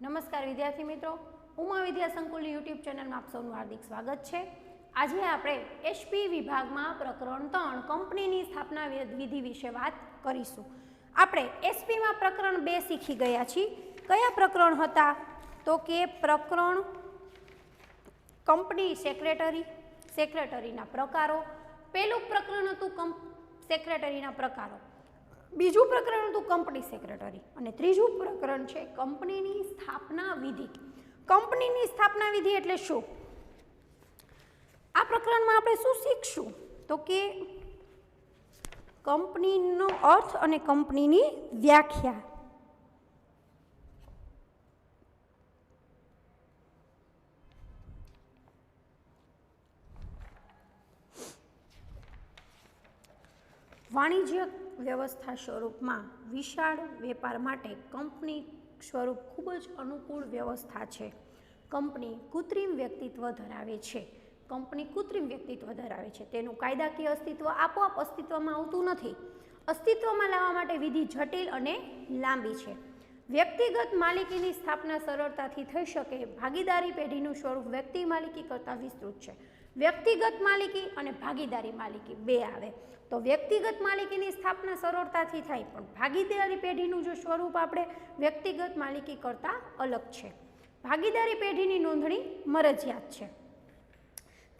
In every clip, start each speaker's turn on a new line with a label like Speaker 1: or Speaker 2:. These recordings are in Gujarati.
Speaker 1: નમસ્કાર વિદ્યાર્થી મિત્રો, ઉમા વિદ્યા સંકુલની યુટ્યુબ ચેનલમાં આપ સૌનું હાર્દિક સ્વાગત છે। આજે આપણે એચપી વિભાગમાં પ્રકરણ 3 કંપનીની સ્થાપના વિધિ વિશે વાત કરીશું। આપણે એચપીમાં પ્રકરણ 2 શીખી ગયા છીએ। કયા પ્રકરણ હતા? તો કે પ્રકરણ કંપની સેક્રેટરીના પ્રકારો। પહેલું પ્રકરણ હતું સેક્રેટરીના પ્રકારો, બીજું પ્રકરણ હતું કંપની સેક્રેટરી અને ત્રીજું પ્રકરણ છે કંપનીની સ્થાપના વિધિ। કંપનીની સ્થાપના વિધિ એટલે શું? આ પ્રકરણમાં આપણે શું શીખશું? તો કે કંપનીનો અર્થ અને કંપનીની વ્યાખ્યા। વાણિજ્ય વ્યવસ્થા સ્વરૂપમાં વિશાળ વેપાર માટે કંપની સ્વરૂપ ખૂબ જ અનુકૂળ વ્યવસ્થા છે। કંપની કૃત્રિમ વ્યક્તિત્વ ધરાવે છે। તેનું કાયદાકીય અસ્તિત્વ આપોઆપ અસ્તિત્વમાં આવતું નથી। અસ્તિત્વમાં લાવવા માટે વિધિ જટિલ અને લાંબી છે। વ્યક્તિગત માલિકીની સ્થાપના સરળતાથી થઈ શકે। ભાગીદારી પેઢીનું સ્વરૂપ વ્યક્તિ માલિકી કરતાં વિસ્તૃત છે। વ્યક્તિગત માલિકી અને ભાગીદારી માલિકી બે આવે તો વ્યક્તિગત માલિકીની સ્થાપના સરળતાથી થાય, પણ ભાગીદારી પેઢીનું જો સ્વરૂપ આપણે વ્યક્તિગત માલિકી કરતાં અલગ છે। ભાગીદારી પેઢીની નોંધણી મરજિયાત છે।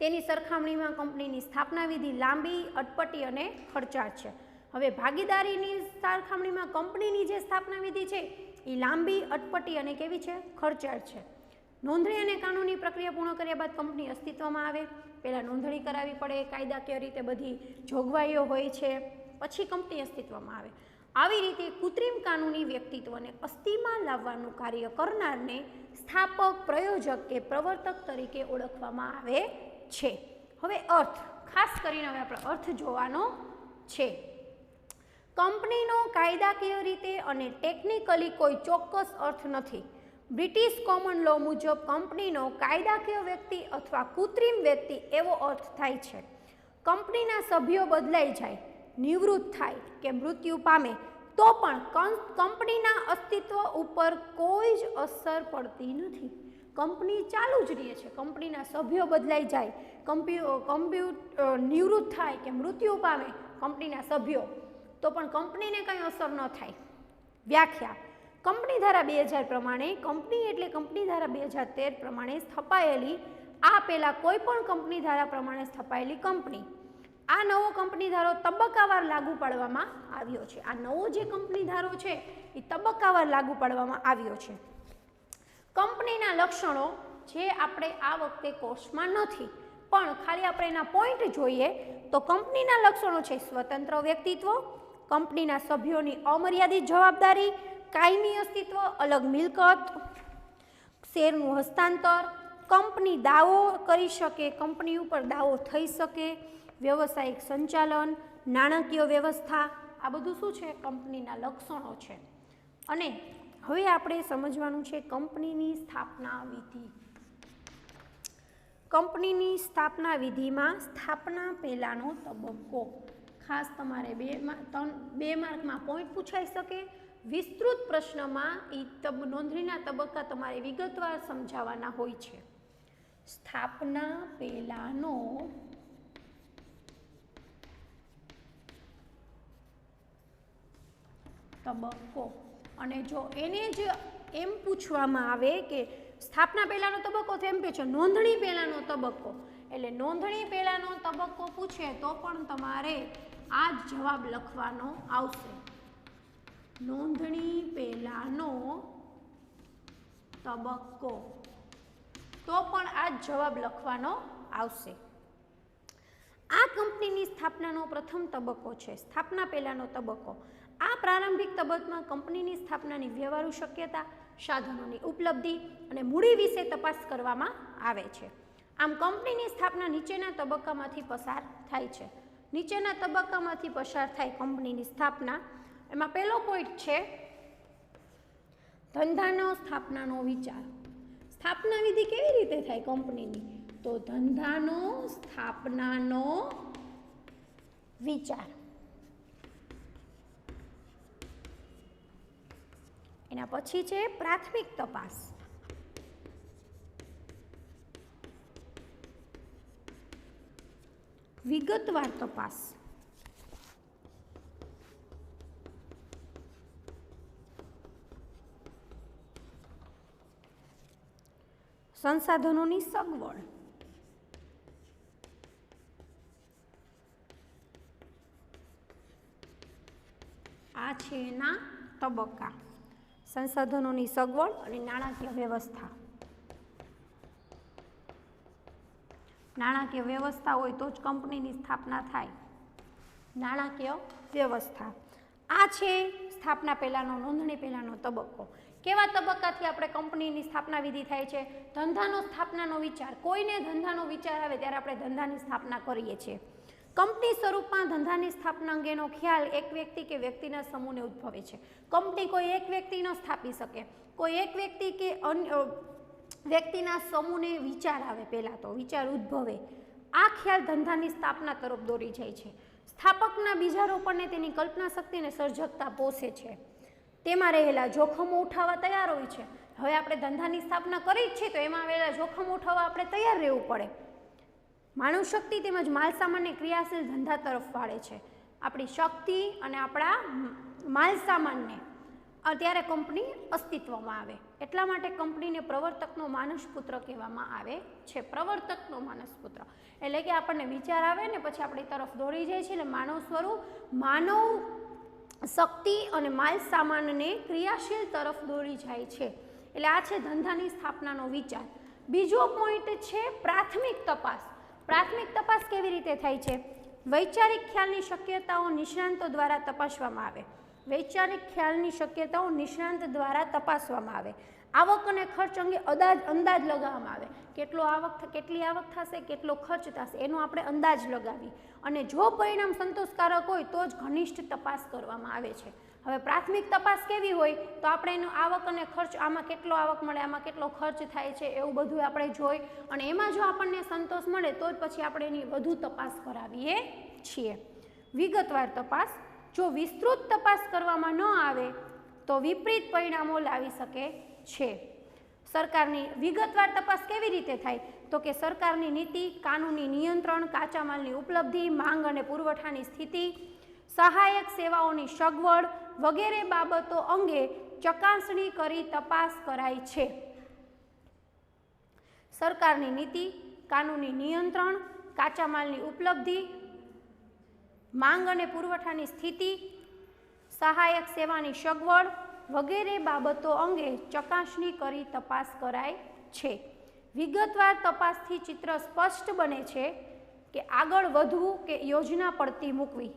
Speaker 1: તેની સરખામણીમાં કંપનીની સ્થાપના વિધિ લાંબી, અટપટી અને ખર્ચાળ છે। હવે ભાગીદારીની સરખામણીમાં કંપનીની જે સ્થાપના વિધિ છે એ લાંબી, અટપટી અને કેવી છે? ખર્ચાળ છે। નોંધણી અને કાનૂની પ્રક્રિયા પૂર્ણ કર્યા બાદ કંપની અસ્તિત્વમાં આવે। પહેલાં નોંધણી કરાવવી પડે, કાયદાકીય રીતે બધી જોગવાઈઓ હોય છે, પછી કંપની અસ્તિત્વમાં આવે। આવી રીતે કૃત્રિમ કાનૂની વ્યક્તિત્વને અસ્તિત્વમાં લાવવાનું કાર્ય કરનારને સ્થાપક, પ્રયોજક કે પ્રવર્તક તરીકે ઓળખવામાં આવે છે। હવે અર્થ, ખાસ કરીને હવે આપણે અર્થ જોવાનો છે। કંપનીનો કાયદાકીય રીતે અને ટેકનિકલી કોઈ ચોક્કસ અર્થ નથી। બ્રિટિશ કોમન લો મુજબ કંપનીનો કાયદાકીય વ્યક્તિ અથવા કૃત્રિમ વ્યક્તિ એવો અર્થ થાય છે। કંપનીના સભ્યો બદલાઈ જાય, નિવૃત્ત થાય કે મૃત્યુ પામે તો પણ કંપનીના અસ્તિત્વ ઉપર કોઈ જ અસર પડતી નથી। કંપની ચાલુ જ રહે છે। કંપનીના સભ્યો બદલાઈ જાય, નિવૃત્ત થાય કે મૃત્યુ પામે કંપનીના સભ્યો તો પણ કંપનીને કંઈ અસર ન થાય। વ્યાખ્યા: કંપની ધારા 2000 પ્રમાણે કંપની એટલે કંપની ધારા 2013 પ્રમાણે સ્થપાયેલી આ પહેલાં કોઈ પણ કંપની ધારા પ્રમાણે સ્થપાયેલી કંપની। આ નવો કંપની ધારો તબક્કાવાર લાગુ પાડવામાં આવ્યો છે। આ નવો જે કંપની ધારો છે એ તબક્કાવાર લાગુ પાડવામાં આવ્યો છે। કંપનીના લક્ષણો જે આપણે આ વખતે કોર્સમાં નથી, પણ ખાલી આપણે એના પોઈન્ટ જોઈએ તો કંપનીના લક્ષણો છે સ્વતંત્ર વ્યક્તિત્વ, કંપનીના સભ્યોની અમર્યાદિત જવાબદારી, કાયમી અસ્તિત્વ, અલગ મિલકત, શેરનું હસ્તાંતર, કંપની દાવો કરી શકે, કંપની ઉપર દાવો થઈ શકે, વ્યવસાયિક સંચાલન, નાણાકીય વ્યવસ્થા, આ બધું શું છે? કંપનીના લક્ષણો છે। અને હવે આપણે સમજવાનું છે કંપનીની સ્થાપના વિધિ। કંપનીની સ્થાપના વિધિમાં સ્થાપના પહેલાંનો તબક્કો, ખાસ તમારે બે માર્કમાં પોઈન્ટ પૂછાઈ શકે। વિસ્તૃત પ્રશ્નમાં એ નોંધણીના તબક્કા તમારે વિગતવાર સમજાવવાના હોય છે। સ્થાપના પહેલાંનો તબક્કો, અને જો એને જ એમ પૂછવામાં આવે કે સ્થાપના પહેલાંનો તબક્કો તો એમ કહે છે નોંધણી પહેલાંનો તબક્કો, એટલે નોંધણી પહેલાંનો તબક્કો પૂછે તો પણ તમારે આ જ જવાબ લખવાનો આવશે। નોંધણી પહેલાંનો તબક્કો તો પણ આ જ જવાબ લખવાનો આવશે। આ કંપનીની સ્થાપનાનો પ્રથમ તબક્કો છે સ્થાપના પહેલાંનો તબક્કો। આ પ્રારંભિક તબક્કામાં કંપનીની સ્થાપનાની વ્યવહારુ શક્યતા, સાધનોની ઉપલબ્ધિ અને મૂડી વિશે તપાસ કરવામાં આવે છે। આમ કંપનીની સ્થાપના નીચેના તબક્કામાંથી પસાર થાય છે। નીચેના તબક્કામાંથી પસાર થાય કંપનીની સ્થાપના, એમાં પહેલો પોઈન્ટ છે ધંધાનો સ્થાપનાનો વિચાર। સ્થાપના વિધિ કેવી રીતે થાય કંપનીની? તો ધંધાનો સ્થાપનાનો વિચાર। એના પછી છે પ્રાથમિક તપાસ. વિગતવાર તપાસ. સંસાધનોની સગવડ. આ છે એના તબક્કા. સંસાધનોની સગવડ અને નાણાકીય વ્યવસ્થા. નાણાકીય વ્યવસ્થા હોય તો જ કંપનીની સ્થાપના થાય. નાણાકીય વ્યવસ્થા આ છે સ્થાપના પહેલાંનો, નોંધણી પહેલાંનો તબક્કો. કેવા તબક્કાથી આપણે કંપનીની સ્થાપના વિધિ થાય છે? ધંધાનો સ્થાપનાનો વિચાર. કોઈને ધંધાનો વિચાર આવે ત્યારે આપણે ધંધાની સ્થાપના કરીએ છીએ. કંપની સ્વરૂપમાં ધંધાની સ્થાપના અંગેનો ખ્યાલ એક વ્યક્તિ કે વ્યક્તિના સમૂહને ઉદ્ભવે છે. કંપની કોઈ એક વ્યક્તિ ન સ્થાપી શકે. કોઈ એક વ્યક્તિ કે અન્ય વ્યક્તિના સમૂહને વિચાર આવે, પહેલાં તો વિચાર ઉદ્ભવે. આ ખ્યાલ ધંધાની સ્થાપના તરફ દોરી જાય છે. સ્થાપકના બીજારોપણને તેની કલ્પના શક્તિને સર્જકતા પોષે છે. તેમાં રહેલા જોખમો ઉઠાવવા તૈયાર હોય છે. હવે આપણે ધંધાની સ્થાપના કરી જ છે તો એમાં રહેલા જોખમો ઉઠાવવા આપણે તૈયાર રહેવું પડે. માનવ શક્તિ તેમજ માલસામાનને ક્રિયાશીલ ધંધા તરફ વાળે છે. આપણી શક્તિ અને આપણા માલસામાનને અત્યારે કંપની અસ્તિત્વમાં આવે. એટલા માટે કંપનીને પ્રવર્તકનો માનસપુત્ર કહેવામાં આવે છે. પ્રવર્તકનો માનસપુત્ર એટલે કે આપણને વિચાર આવે ને પછી આપણી તરફ દોડી જાય છે. એટલે માનવ સ્વરૂપ, માનવ શક્તિ અને માલસામાનને ક્રિયાશીલ તરફ દોરી જાય છે. એટલે આ છે ધંધાની સ્થાપનાનો વિચાર. બીજો પોઈન્ટ છે પ્રાથમિક તપાસ. પ્રાથમિક તપાસ કેવી રીતે થાય છે? વૈચારિક ખ્યાલની શક્યતાઓ નિષ્ણાંતો દ્વારા તપાસવામાં આવે. વૈચારિક ખ્યાલની શક્યતાઓ નિષ્ણાંત દ્વારા તપાસવામાં આવે. આવક અને ખર્ચ અંગે અંદાજ લગાવવામાં આવે. કેટલી આવક થશે, કેટલો ખર્ચ થશે એનો આપણે અંદાજ લગાવી અને જો પરિણામ સંતોષકારક હોય તો જ ઘનિષ્ઠ તપાસ કરવામાં આવે છે. હવે પ્રાથમિક તપાસ કેવી હોય તો આપણે એનો આવક અને ખર્ચ, આમાં કેટલો આવક મળે, આમાં કેટલો ખર્ચ થાય છે, એવું બધું આપણે જોઈ અને એમાં જો આપણને સંતોષ મળે તો જ પછી આપણે એની વધુ તપાસ કરાવીએ છીએ. વિગતવાર તપાસ. જો વિસ્તૃત તપાસ કરવામાં ન આવે તો વિપરીત પરિણામો લાવી શકે છે. સરકારની વિગતવાર તપાસ કેવી રીતે થાય તો કે સરકારની નીતિ, કાનૂની નિયંત્રણ, કાચા માલની ઉપલબ્ધિ, માંગ અને પુરવઠાની સ્થિતિ, સહાયક સેવાઓની સગવડ વગેરે બાબતો અંગે ચકાસણી કરી તપાસ કરાય છે. સરકારની નીતિ, કાનૂની નિયંત્રણ, કાચા માલની ઉપલબ્ધિ, માંગ અને પુરવઠાની સ્થિતિ, સહાયક સેવાની સગવડ વગેરે બાબતો અંગે ચકાસણી કરી તપાસ કરાય છે. વિગતવાર તપાસથી ચિત્ર સ્પષ્ટ બને છે કે આગળ વધવું કે યોજના પડતી મૂકવી.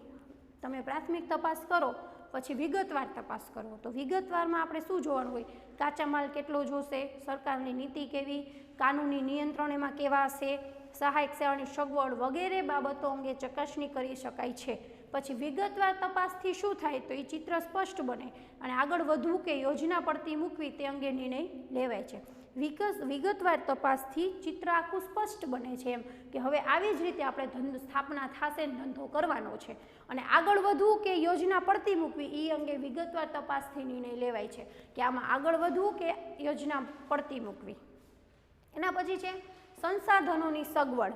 Speaker 1: તમે પ્રાથમિક તપાસ કરો પછી વિગતવાર તપાસ કરો તો વિગતવારમાં આપણે શું જોવાનું હોય? કાચા માલ કેટલો જોશે, સરકારની નીતિ કેવી, કાનૂની નિયંત્રણ એમાં કેવા હશે, સહાયક સેવાની સગવડ વગેરે બાબતો અંગે ચકાસણી કરી શકાય છે. પછી વિગતવાર તપાસથી શું થાય તો એ ચિત્ર સ્પષ્ટ બને અને આગળ વધવું કે યોજના પડતી મૂકવી તે અંગે નિર્ણય લેવાય છે. વિગતવાર તપાસથી ચિત્ર આખું સ્પષ્ટ બને છે એમ કે હવે આવી જ રીતે આપણે સ્થાપના થશે ને ધંધો કરવાનો છે અને આગળ વધવું કે યોજના પડતી મૂકવી એ અંગે વિગતવાર તપાસથી નિર્ણય લેવાય છે કે આમાં આગળ વધવું કે યોજના પડતી મૂકવી. એના પછી છે સંસાધનોની સગવડ.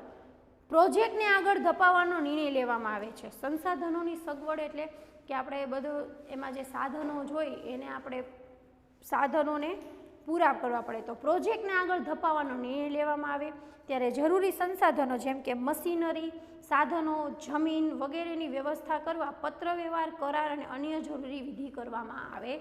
Speaker 1: પ્રોજેક્ટને આગળ ધપાવવાનો નિર્ણય લેવામાં આવે છે. સંસાધનોની સગવડ એટલે કે આપણે બધું એમાં જે સાધનો જોઈ એને આપણે સાધનોને પૂરા કરવા પડે. તો પ્રોજેક્ટને આગળ ધપાવવાનો નિર્ણય લેવામાં આવે ત્યારે જરૂરી સંસાધનો જેમ કે મશીનરી, સાધનો, જમીન વગેરેની વ્યવસ્થા કરવા પત્ર વ્યવહાર, કરાર અને અન્ય જરૂરી વિધિ કરવામાં આવે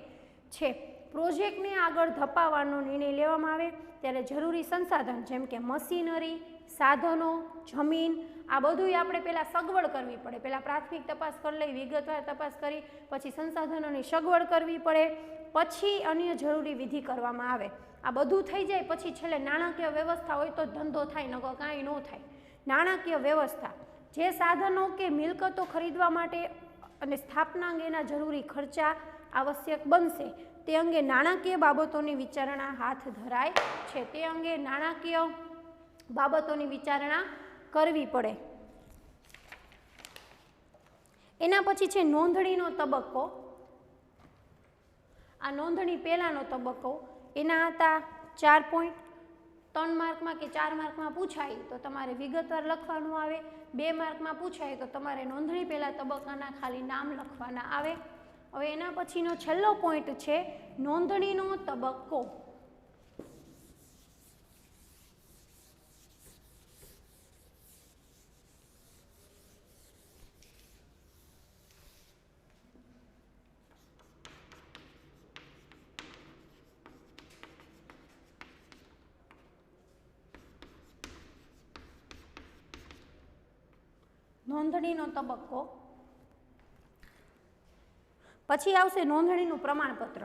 Speaker 1: છે. પ્રોજેક્ટને આગળ ધપાવવાનો નિર્ણય લેવામાં આવે ત્યારે જરૂરી સંસાધન જેમ કે મશીનરી, સાધનો, જમીન આ બધું આપણે પહેલાં સગવડ કરવી પડે. પહેલાં પ્રાથમિક તપાસ કરી લઈ, વિગતવાર તપાસ કરી, પછી સંસાધનોની સગવડ કરવી પડે, પછી અન્ય જરૂરી વિધિ કરવામાં આવે. આ બધું થઈ જાય પછી છેલ્લે નાણાકીય વ્યવસ્થા હોય તો ધંધો થાય, નકર કાંઈ ન થાય. નાણાકીય વ્યવસ્થા જે સાધનો કે મિલકતો ખરીદવા માટે અને સ્થાપના અંગેના જરૂરી ખર્ચા આવશ્યક બનશે તે અંગે નાણાકીય બાબતોની વિચારણા હાથ ધરાય છે. તે અંગે નાણાકીય બાબતોની વિચારણા કરવી પડે. એના પછી છે નોંધણીનો તબક્કો. આ નોંધણી પહેલાંનો તબક્કો. એના હતા 4 પોઈન્ટ. 3 માર્કમાં કે 4 માર્કમાં પૂછાય તો તમારે વિગતવાર લખવાનું આવે. 2 માર્કમાં પૂછાય તો તમારે નોંધણી પહેલા તબક્કાના ખાલી નામ લખવાના આવે. હવે એના પછીનો છેલ્લો પોઈન્ટ છે નોંધણીનો તબક્કો. નોંધણીનો તબક્કો પછી આવશે નોંધણીનું પ્રમાણપત્ર.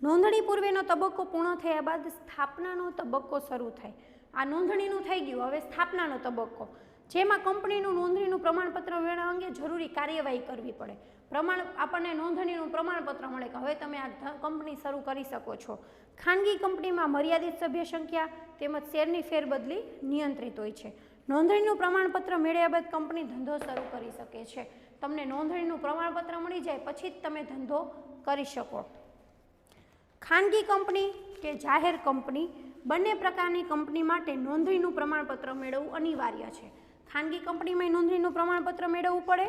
Speaker 1: નોંધણી પૂર્વેનો તબક્કો પૂર્ણ થયા બાદ સ્થાપનાનો તબક્કો શરૂ થાય. આ નોંધણીનું થઈ ગયું. હવે સ્થાપનાનો તબક્કો, જેમાં કંપનીનું નોંધણીનું પ્રમાણપત્ર મેળવવા અંગે જરૂરી કાર્યવાહી કરવી પડે. આપણને નોંધણીનું પ્રમાણપત્ર મળે કે હવે તમે આ કંપની શરૂ કરી શકો છો. ખાનગી કંપનીમાં મર્યાદિત સભ્ય સંખ્યા તેમજ શેરની ફેરબદલી નિયંત્રિત હોય છે. નોંધણીનું પ્રમાણપત્ર મેળવ્યા બાદ કંપની ધંધો શરૂ કરી શકે છે. તમને નોંધણીનું પ્રમાણપત્ર મળી જાય પછી જ તમે ધંધો કરી શકો. ખાનગી કંપની કે જાહેર કંપની બંને પ્રકારની કંપની માટે નોંધણીનું પ્રમાણપત્ર મેળવવું અનિવાર્ય છે. ખાનગી કંપનીમાં નોંધણીનું પ્રમાણપત્ર મેળવવું પડે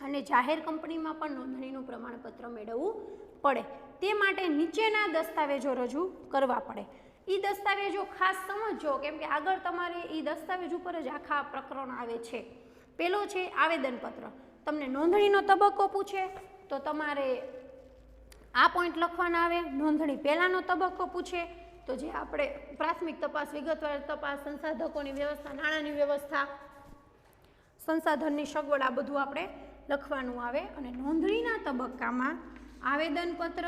Speaker 1: અને જાહેર કંપનીમાં પણ નોંધણીનું પ્રમાણપત્ર મેળવવું પડે. તે માટે નીચેના દસ્તાવેજો રજૂ કરવા પડે. એ દસ્તાવેજો ખાસ સમજો, કેમ કે આગળ તમારે એ દસ્તાવેજ ઉપર જ આખા પ્રકરણ આવે છે. પેલો છે આવેદનપત્ર. તમને નોંધણીનો તબક્કો પૂછે તો તમારે આ પોઈન્ટ લખવાના આવે. નોંધણી પહેલાંનો તબક્કો પૂછે તો જે આપણે પ્રાથમિક તપાસ, વિગતવાર તપાસ, સંસાધકોની વ્યવસ્થા, નાણાંની વ્યવસ્થા, સંસાધનની સગવડ, આ બધું આપણે લખવાનું આવે. અને નોંધણીના તબક્કામાં આવેદનપત્ર,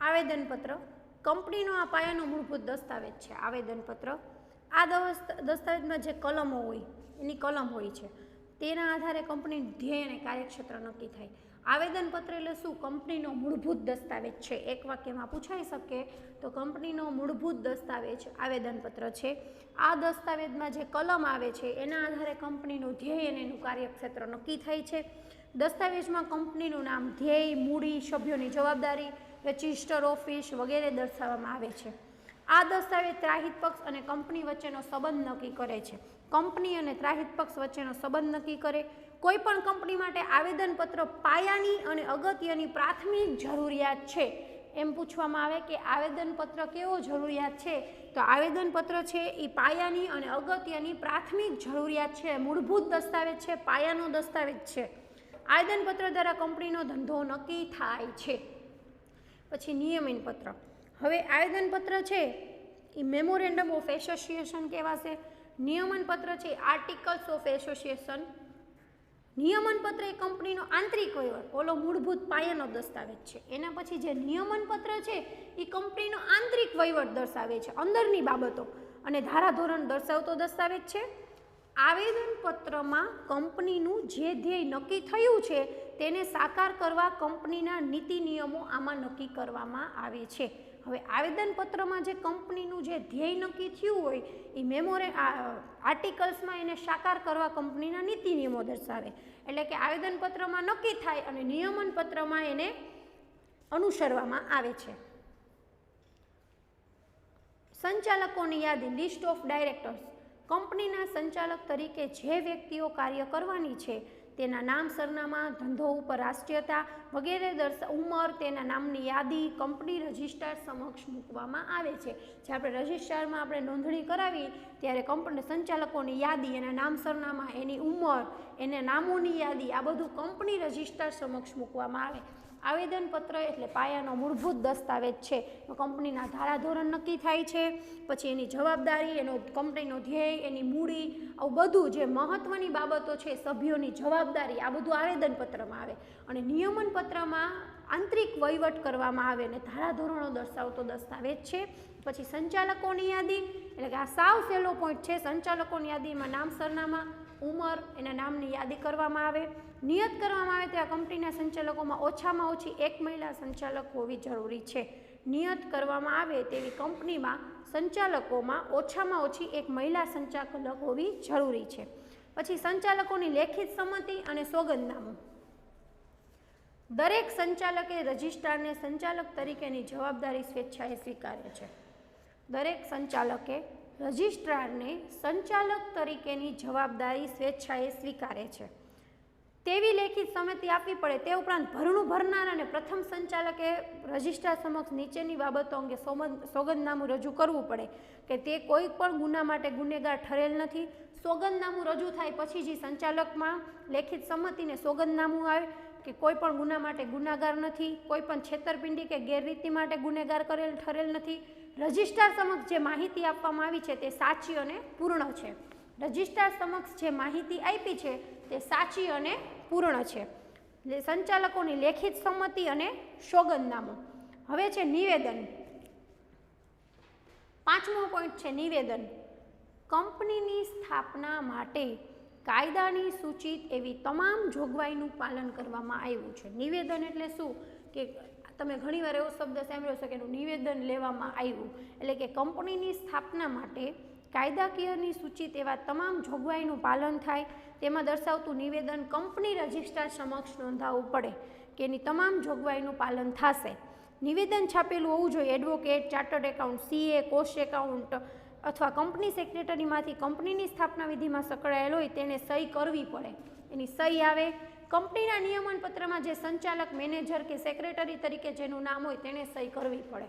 Speaker 1: આવેદનપત્ર કંપનીનો આ પાયાનો મૂળભૂત દસ્તાવેજ છે. આવેદનપત્ર આ દસ્તાવેજમાં જે કલમો હોય એની કલમ હોય છે, તેના આધારે કંપનીનું ધ્યેય અને કાર્યક્ષેત્ર નક્કી થાય. આવેદનપત્ર એટલે શું? કંપનીનો મૂળભૂત દસ્તાવેજ છે. એક વાક્યમાં પૂછાઈ શકે તો કંપનીનો મૂળભૂત દસ્તાવેજ આવેદનપત્ર છે. આ દસ્તાવેજમાં જે કલમ આવે છે એના આધારે કંપનીનું ધ્યેય અને એનું કાર્યક્ષેત્ર નક્કી થાય છે. દસ્તાવેજમાં કંપનીનું નામ, ધ્યેય, મૂડી, સભ્યોની જવાબદારી, રજિસ્ટર ઓફિસ વગેરે દર્શાવવામાં આવે છે. આ દસ્તાવેજ ત્રાહિત પક્ષ અને કંપની વચ્ચેનો સંબંધ નક્કી કરે છે. કંપની અને ત્રાહિત પક્ષ વચ્ચેનો સંબંધ નક્કી કરે. કોઈપણ કંપની માટે આવેદનપત્ર પાયાની અને અગત્યની પ્રાથમિક જરૂરિયાત છે. એમ પૂછવામાં આવે કે આવેદનપત્ર કેવો જરૂરિયાત છે, તો આવેદનપત્ર છે એ પાયાની અને અગત્યની પ્રાથમિક જરૂરિયાત છે, મૂળભૂત દસ્તાવેજ છે, પાયાનો દસ્તાવેજ છે. આવેદનપત્ર દ્વારા કંપનીનો ધંધો નક્કી થાય છે. પછી નિયમનપત્ર. હવે આવેદનપત્ર છે એ મેમોરેન્ડમ ઓફ એસોસિએશન કહેવાશે. નિયમનપત્ર છે આર્ટિકલ્સ ઓફ એસોસિએશન. નિયમનપત્ર એ કંપનીનો આંતરિક વહીવટ, ઓલો મૂળભૂત પાયાનો દસ્તાવેજ છે. એના પછી જે નિયમનપત્ર છે એ કંપનીનો આંતરિક વહીવટ દર્શાવે છે, અંદરની બાબતો અને ધારાધોરણ દર્શાવતો દસ્તાવેજ છે. આવેદનપત્રમાં કંપનીનું જે ધ્યેય નક્કી થયું છે તેને સાકાર કરવા કંપનીના નીતિ નિયમો આમાં નક્કી કરવામાં આવે છે. હવે આવેદનપત્રમાં જે કંપનીનું જે ધ્યેય નક્કી થયું હોય એ આર્ટિકલ્સમાં એને સાકાર કરવા કંપનીના નીતિ નિયમો દર્શાવે. એટલે કે આવેદનપત્રમાં નક્કી થાય અને નિયમનપત્રમાં એને અનુસરવામાં આવે છે. સંચાલકોની યાદી, લિસ્ટ ઓફ ડાયરેક્ટર્સ. કંપનીના સંચાલક તરીકે જે વ્યક્તિઓ કાર્ય કરવાની છે તેના નામ, સરનામા, ધંધો ઉપર રાષ્ટ્રીયતા વગેરે ઉંમર, તેના નામની યાદી કંપની રજિસ્ટ્રાર સમક્ષ મૂકવામાં આવે છે. જે આપણે રજિસ્ટ્રારમાં આપણે નોંધણી કરાવી ત્યારે કંપની સંચાલકોની યાદી, એના નામ, સરનામા, એની ઉંમર, એના નામોની યાદી, આ બધું કંપની રજિસ્ટ્રાર સમક્ષ મૂકવામાં આવે. આવેદનપત્ર એટલે પાયાનો મૂળભૂત દસ્તાવેજ છે. કંપનીના ધારાધોરણ નક્કી થાય છે, પછી એની જવાબદારી, એનો કંપનીનો ધ્યેય, એની મૂડી, આવું બધું જે મહત્ત્વની બાબતો છે, સભ્યોની જવાબદારી, આ બધું આવેદનપત્રમાં આવે. અને નિયમનપત્રમાં આંતરિક વહીવટ કરવામાં આવે અને ધારાધોરણો દર્શાવતો દસ્તાવેજ છે. પછી સંચાલકોની યાદી, એટલે કે આ સાવ સહેલો પોઈન્ટ છે. સંચાલકોની યાદીમાં નામ, સરનામા, ઉંમર, એના નામની યાદી કરવામાં આવે. નિયત કરવામાં આવે ત્યાં કંપનીના સંચાલકોમાં ઓછામાં ઓછી એક મહિલા સંચાલક હોવી જરૂરી છે. નિયત કરવામાં આવે તેવી કંપનીમાં સંચાલકોમાં ઓછામાં ઓછી એક મહિલા સંચાલક હોવી જરૂરી છે. પછી સંચાલકોની લેખિત સંમતિ અને સોગંદનામું. દરેક સંચાલકે રજિસ્ટ્રારને સંચાલક તરીકેની જવાબદારી સ્વેચ્છાએ સ્વીકારે છે. દરેક સંચાલકે રજિસ્ટ્રારને સંચાલક તરીકેની જવાબદારી સ્વેચ્છાએ સ્વીકારે છે તેવી લેખિત સંમતિ આપવી પડે. તે ઉપરાંત ભરણું ભરનાર અને પ્રથમ સંચાલકે રજિસ્ટ્રાર સમક્ષ નીચેની બાબતો અંગે સોગંદનામું રજૂ કરવું પડે કે તે કોઈ પણ ગુના માટે ગુનેગાર ઠરેલ નથી. સોગંદનામું રજૂ થાય પછી જ સંચાલકમાં લેખિત સંમતિને સોગંદનામું આવે કે કોઈ પણ ગુના માટે ગુનાગાર નથી, કોઈ પણ છેતરપિંડી કે ગેરરીતિ માટે ગુનેગાર ઠરેલ નથી. રજિસ્ટ્રાર સમક્ષ જે માહિતી આપવામાં આવી છે તે સાચી અને પૂર્ણ છે. રજિસ્ટ્રાર સમક્ષ જે માહિતી આપી છે તે સાચી અને પૂર્ણ છે. સંચાલકોની લેખિત સંમતિ અને સોગંદનામું. હવે છે નિવેદન. 5મો પોઈન્ટ છે નિવેદન. કંપનીની સ્થાપના માટે કાયદાની સૂચિત એવી તમામ જોગવાઈનું પાલન કરવામાં આવ્યું છે. નિવેદન એટલે શું કે તમે ઘણીવાર એવો શબ્દ સાંભળ્યો છે કે એનું નિવેદન લેવામાં આવ્યું, એટલે કે કંપનીની સ્થાપના માટે કાયદાકીયની સૂચિત એવા તમામ જોગવાઈનું પાલન થાય તેમાં દર્શાવતું નિવેદન કંપની રજિસ્ટ્રાર સમક્ષ નોંધાવવું પડે કે એની તમામ જોગવાઈનું પાલન થશે. નિવેદન છાપેલું હોવું જોઈએ. Advocate, chartered account, CA, cost account અથવા કંપની સેક્રેટરીમાંથી કંપનીની સ્થાપના વિધિમાં સંકળાયેલ હોય તેને સહી કરવી પડે. એની સહી આવે. કંપનીના નિયમનપત્રમાં જે સંચાલક, મેનેજર કે સેક્રેટરી તરીકે જેનું નામ હોય તેને સહી કરવી પડે.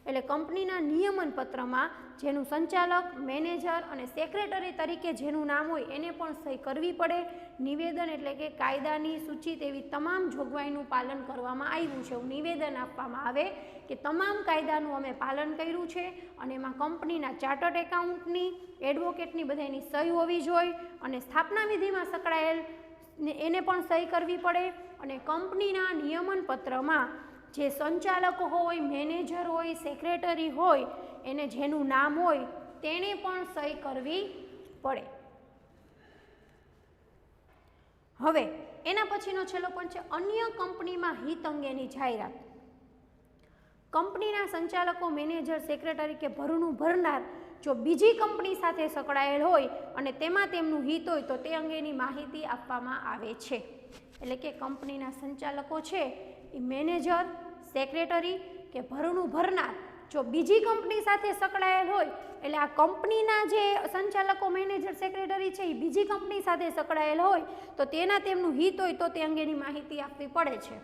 Speaker 1: એટલે કંપનીના નિયમનપત્રમાં જેનું સંચાલક, મેનેજર અને સેક્રેટરી તરીકે જેનું નામ હોય એને પણ સહી કરવી પડે. નિવેદન એટલે કે કાયદાની સૂચિત એવી તમામ જોગવાઈનું પાલન કરવામાં આવ્યું છે એવું નિવેદન આપવામાં આવે કે તમામ કાયદાનું અમે પાલન કર્યું છે અને એમાં કંપનીના ચાર્ટર્ડ એકાઉન્ટની, એડવોકેટની બધાની સહી હોવી જોઈએ અને સ્થાપના વિધિમાં સંકળાયેલ એને પણ સહી કરવી પડે. અને કંપનીના નિયમનપત્રમાં જે સંચાલક હોય, મેનેજર હોય, સેક્રેટરી હોય એને જેનું નામ હોય તેણે પણ સહી કરવી પડે. હવે એના પછીનો છેલ્લો પણ છે અન્ય કંપનીમાં હિત અંગેની જાહેરાત. કંપનીના સંચાલકો, મેનેજર, સેક્રેટરી કે ભરણું ભરનાર જો બીજી કંપની સાથે સંકળાયેલ હોય અને તેમાં તેમનું હિત હોય તો તે અંગેની માહિતી આપવામાં આવે છે. એટલે કે કંપનીના સંચાલકો છે એ મેનેજર, સેક્રેટરી કે ભરણું ભરનાર જો બીજી કંપની સાથે સંકળાયેલ હોય એટલે આ કંપનીના જે સંચાલકો, મેનેજર, સેક્રેટરી છે એ બીજી કંપની સાથે સંકળાયેલ હોય તો તેમનું હિત હોય તો તે અંગેની માહિતી આપવી પડે છે.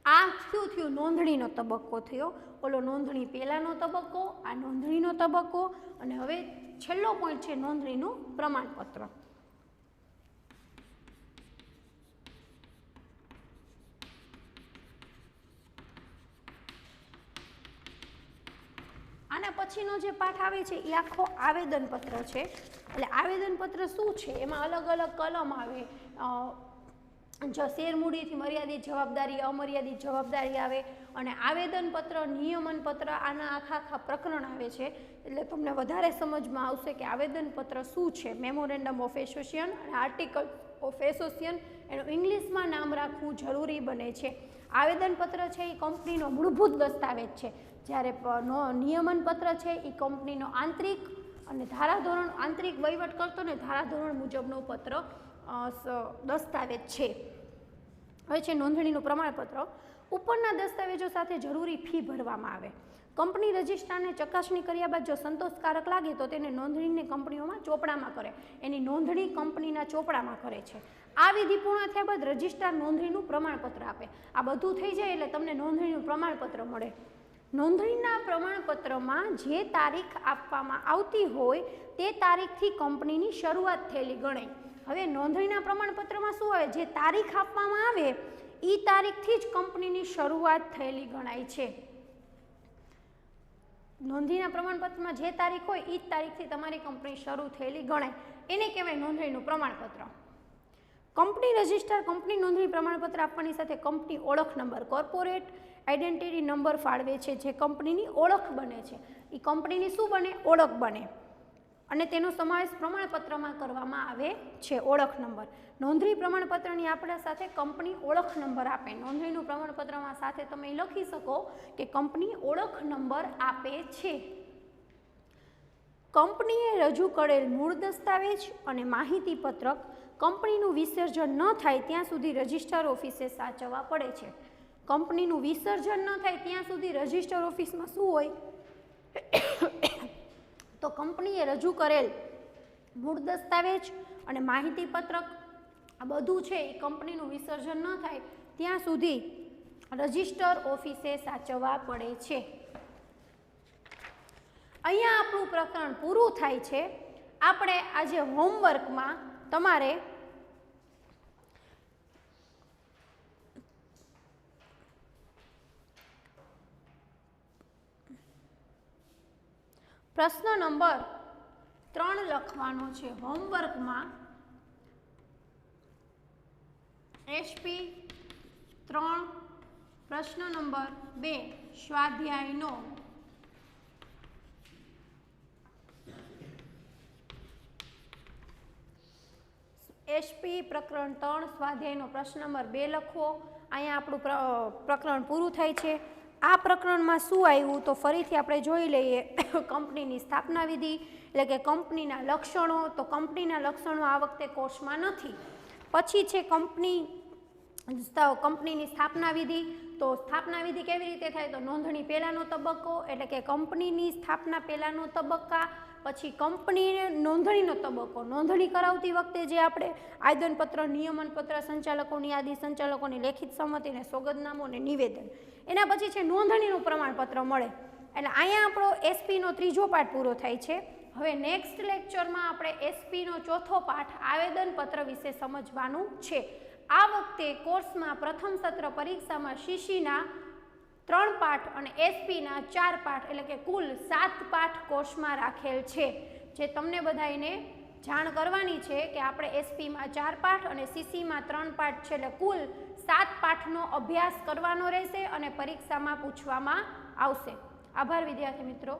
Speaker 1: આ શું થયું? નોંધણીનો તબક્કો થયો. ઓલો નોંધણી પહેલાંનો તબક્કો, આ નોંધણીનો તબક્કો અને હવે છેલ્લો પોઈન્ટ છે નોંધણીનું પ્રમાણપત્ર. આના પછીનો જે પાઠ આવે છે એ આખો આવેદનપત્ર છે. એટલે આવેદનપત્ર શું છે એમાં અલગ અલગ કલમ આવે. શેરમૂડીથી મર્યાદિત જવાબદારી, અમર્યાદિત જવાબદારી આવે અને આવેદનપત્ર, નિયમનપત્ર આના આખા પ્રકરણ આવે છે. એટલે તમને વધારે સમજમાં આવશે કે આવેદનપત્ર શું છે. મેમોરેન્ડમ ઓફ એસોસિએશન અને આર્ટિકલ ઓફ એસોસિએશન એનું ઇંગ્લિશમાં નામ રાખવું જરૂરી બને છે. આવેદનપત્ર છે એ કંપનીનો મૂળભૂત દસ્તાવેજ છે જ્યારે નિયમન પત્ર છે એ કંપનીનો આંતરિક અને ધારાધોરણ આંતરિક વહીવટ કરતો ને ધારાધોરણ મુજબનો પત્ર દસ્તાવેજ છે. હવે છે નોંધણીનું પ્રમાણપત્ર. ઉપરના દસ્તાવેજો સાથે જરૂરી ફી ભરવામાં આવે. કંપની રજિસ્ટ્રારને ચકાસણી કર્યા બાદ જો સંતોષકારક લાગે તો તેને નોંધણીને કંપનીઓમાં ચોપડામાં કરે. એની નોંધણી કંપનીના ચોપડામાં કરે છે. આ વિધિ પૂર્ણ થયા બાદ રજિસ્ટ્રાર નોંધણીનું પ્રમાણપત્ર આપે. આ બધું થઈ જાય એટલે તમને નોંધણીનું પ્રમાણપત્ર મળે. નોંધણીના પ્રમાણપત્રમાં જે તારીખ આપવામાં આવતી હોય તે તારીખથી કંપનીની શરૂઆત થયેલી ગણાય. હવે નોંધણીના પ્રમાણપત્રમાં શું આવે, જે તારીખ આપવામાં આવે એ તારીખથી જ કંપનીની શરૂઆત થયેલી ગણાય છે. નોંધણીના પ્રમાણપત્રમાં જે તારીખ હોય એ જ તારીખથી તમારી કંપની શરૂ થયેલી ગણાય. એને કહેવાય નોંધણીનું પ્રમાણપત્ર. કંપની રજિસ્ટ્રાર કંપની નોંધણી પ્રમાણપત્ર આપવાની સાથે કંપની ઓળખ નંબર કોર્પોરેટ આઇડેન્ટિટી નંબર ફાળવે છે, જે કંપનીની ઓળખ બને છે. એ કંપનીની શું બને, ઓળખ બને, અને તેનો સમાવેશ પ્રમાણપત્રમાં કરવામાં આવે છે. ઓળખ નંબર. નોંધણી પ્રમાણપત્રની આપણા સાથે કંપની ઓળખ નંબર આપે. નોંધણીનું પ્રમાણપત્રમાં સાથે તમે લખી શકો કે કંપની ઓળખ નંબર આપે છે. કંપનીએ રજૂ કરેલ મૂળ દસ્તાવેજ અને માહિતી પત્રક કંપનીનું વિસર્જન ન થાય ત્યાં સુધી રજિસ્ટર ઓફિસે સાચવવા પડે છે. કંપનીનું વિસર્જન ન થાય ત્યાં સુધી રજિસ્ટર ઓફિસમાં શું હોય તો કંપનીએ રજૂ કરેલ મૂળ દસ્તાવેજ અને માહિતી પત્રક આ બધું છે એ કંપનીનું વિસર્જન ન થાય ત્યાં સુધી રજિસ્ટર ઓફિસે સાચવવા પડે છે. અહીંયા આપણું પ્રકરણ પૂરું થાય છે. આપણે આજે હોમવર્કમાં તમારે પ્રશ્ન નંબર 3 લખવાનો છે. હોમવર્કમાં SP 3 પ્રશ્ન નંબર 2 સ્વાધ્યાયનો SP પ્રકરણ 3 સ્વાધ્યાયનો પ્રશ્ન નંબર 2 લખવો. અહીંયા આપણું પ્રકરણ પૂરું થાય છે. આ પ્રકરણમાં શું આવ્યું તો ફરીથી આપણે જોઈ લઈએ. કંપનીની સ્થાપના વિધિ એટલે કે કંપનીના લક્ષણો. તો કંપનીના લક્ષણો આ વખતે કોર્સમાં નથી. પછી છે કંપનીની સ્થાપના વિધિ. તો સ્થાપના વિધિ કેવી રીતે થાય તો નોંધણી પહેલાંનો તબક્કો એટલે કે કંપનીની સ્થાપના પહેલાંનો તબક્કા, પછી કંપની નોંધણીનો તબક્કો. નોંધણી કરાવતી વખતે જે આપણે આવેદનપત્ર, નિયમનપત્ર, સંચાલકોની યાદી, સંચાલકોની લેખિત સંમતિ અને સોગંદનામું અને નિવેદન. એના પછી છે નોંધણીનું પ્રમાણપત્ર મળે. એટલે અહીંયા આપણો એસપીનો 3જો પાઠ પૂરો થાય છે. હવે નેક્સ્ટ લેક્ચરમાં આપણે એસપીનો 4થો પાઠ આવેદનપત્ર વિશે સમજવાનું છે. આ વખતે કોર્સમાં પ્રથમ સત્ર પરીક્ષામાં સીસીના 3 પાઠ અને એસપીના 4 પાઠ એટલે કે કુલ 7 પાઠ કોર્સમાં રાખેલ છે. જે તમને બધાને જાણ કરવાની છે કે આપણે એસપીમાં 4 પાઠ અને સીસીમાં 3 પાઠ છે, એટલે કુલ 7 પાઠનો અભ્યાસ કરવાનો રહેશે અને પરીક્ષામાં પૂછવામાં આવશે. આભાર વિદ્યાર્થી મિત્રો.